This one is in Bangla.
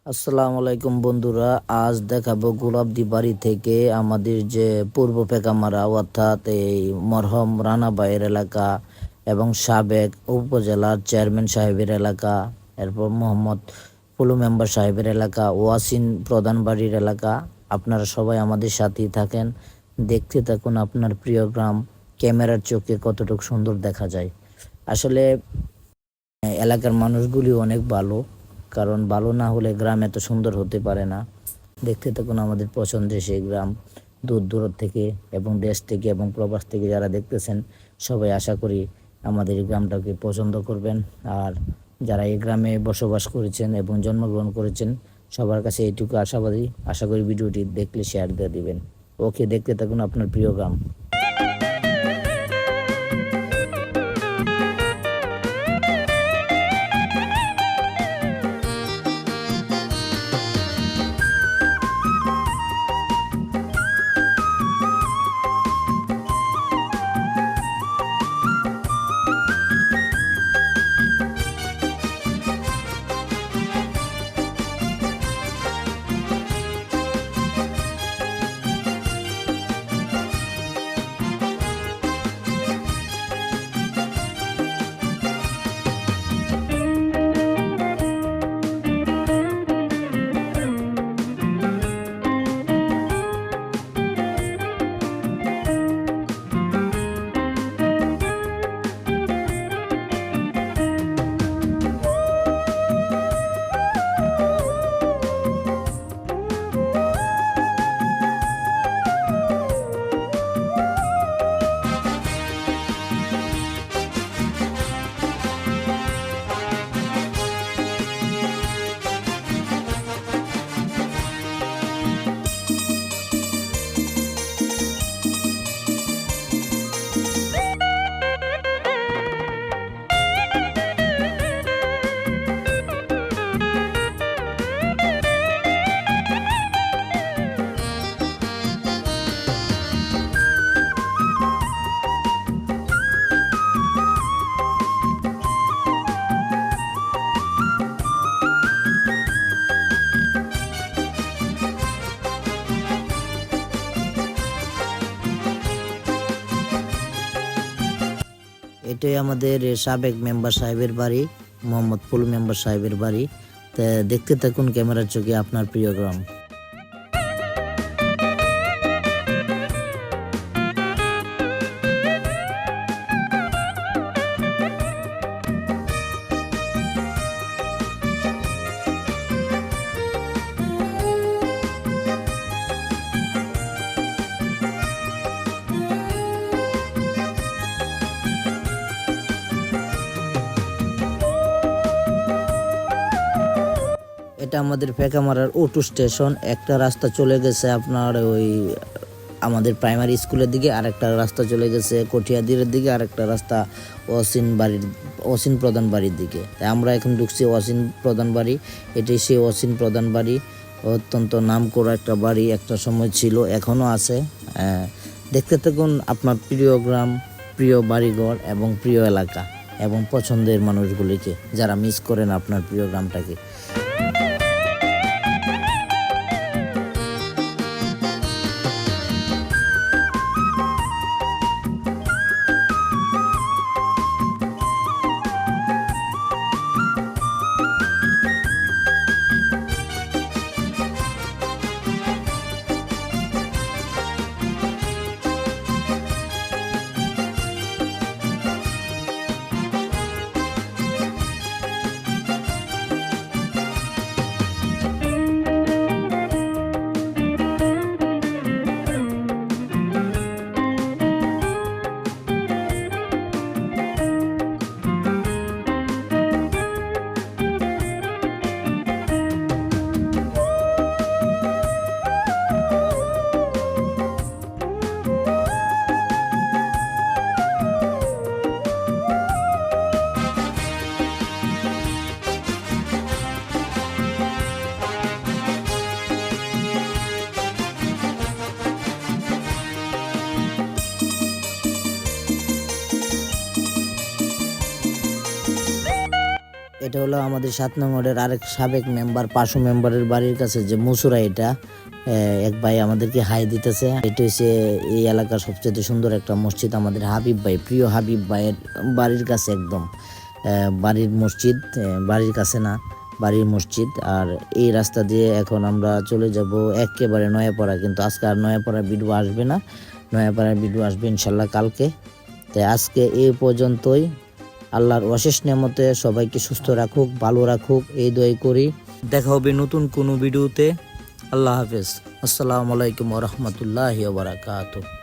আসসালামু আলাইকুম বন্ধুরা, আজ দেখাবো গোলাপদি বাড়ি থেকে আমাদের যে পূর্ব পেকামারা অর্থাৎ এই মরহম রানা ভাইয়ের এলাকা এবং সাবেক উপজেলার চেয়ারম্যান সাহেবের এলাকা, এরপর মোহাম্মদ পুলু মেম্বার সাহেবের এলাকা, ওয়াসিন প্রধান বাড়ির এলাকা। আপনারা সবাই আমাদের সাথেই থাকেন, দেখতে থাকুন আপনার প্রিয় গ্রাম ক্যামেরার চোখে কতটুকু সুন্দর দেখা যায়। আসলে এলাকার মানুষগুলি অনেক ভালো, কারণ ভালো না হলে গ্রাম এত সুন্দর হতে পারে না। দেখতে থাকুন আমাদের পছন্দের সেই গ্রাম। দূর দূর থেকে এবং দেশ থেকে এবং প্রবাস থেকে যারা দেখতেছেন, সবাই আশা করি আমাদের এই গ্রামটাকে পছন্দ করবেন। আর যারা এই গ্রামে বসবাস করেছেন এবং জন্মগ্রহণ করেছেন, সবার কাছে এইটুকু আশাবাদী, আশা করি ভিডিওটি দেখলে শেয়ার দিয়ে দিবেন। ওকে, দেখতে থাকুন আপনার প্রিয় গ্রাম। এটাই আমাদের সাবেক মেম্বার সাহেবের বাড়ি, মোহাম্মদ পুলু মেম্বার সাহেবের বাড়ি। তা দেখতে থাকুন ক্যামেরার চোখে আপনার প্রিয় গ্রাম। এটা আমাদের পেকামারার অটো স্টেশন। একটা রাস্তা চলে গেছে আপনার ওই আমাদের প্রাইমারি স্কুলের দিকে, আরেকটা রাস্তা চলে গেছে কঠিয়াদিরের দিকে, আরেকটা রাস্তা অসীন প্রধান বাড়ির দিকে। তাই আমরা এখন ঢুকছি অসীন প্রধান বাড়ি। এটাই সেই অসীন প্রধান বাড়ি, অত্যন্ত নামকরা একটা বাড়ি, একটা সময় ছিল, এখনও আছে। দেখতে থাকুন আপনার প্রিয় গ্রাম, প্রিয় বাড়িঘর এবং প্রিয় এলাকা এবং পছন্দের মানুষগুলিকে, যারা মিস করেন আপনার প্রিয় গ্রামটাকে। এটা হলো আমাদের 7 নং ওয়ার্ডের আরেক সাবেক মেম্বার, পাশু মেম্বারের বাড়ির কাছে যে মুসুরা, এটা এক ভাই আমাদেরকে হাই দিতেছে। এটা হচ্ছে এই এলাকার সবচেয়ে সুন্দর একটা মসজিদ, আমাদের হাবিব ভাই, প্রিয় হাবিব ভাইয়ের বাড়ির কাছে একদম বাড়ির মসজিদ, বাড়ির কাছে না, বাড়ির মসজিদ। আর এই রাস্তা দিয়ে এখন আমরা চলে যাব একেবারে নয়াপাড়া, কিন্তু আজকে আর নয়াপাড়ার ভিডিও আসবে না, নয়াপাড়ার ভিডিও আসবে ইনশাল্লাহ কালকে। তাই আজকে এই পর্যন্তই। আল্লাহর অশেষ নিয়ামতে সবাইকে সুস্থ রাখুক, ভালো রাখুক, এই দোয়াই করি। দেখা হবে নতুন কোনো ভিডিওতে। আল্লাহ হাফেজ। আসসালামু আলাইকুম ওয়া রাহমাতুল্লাহি ওয়া বারাকাতুহু।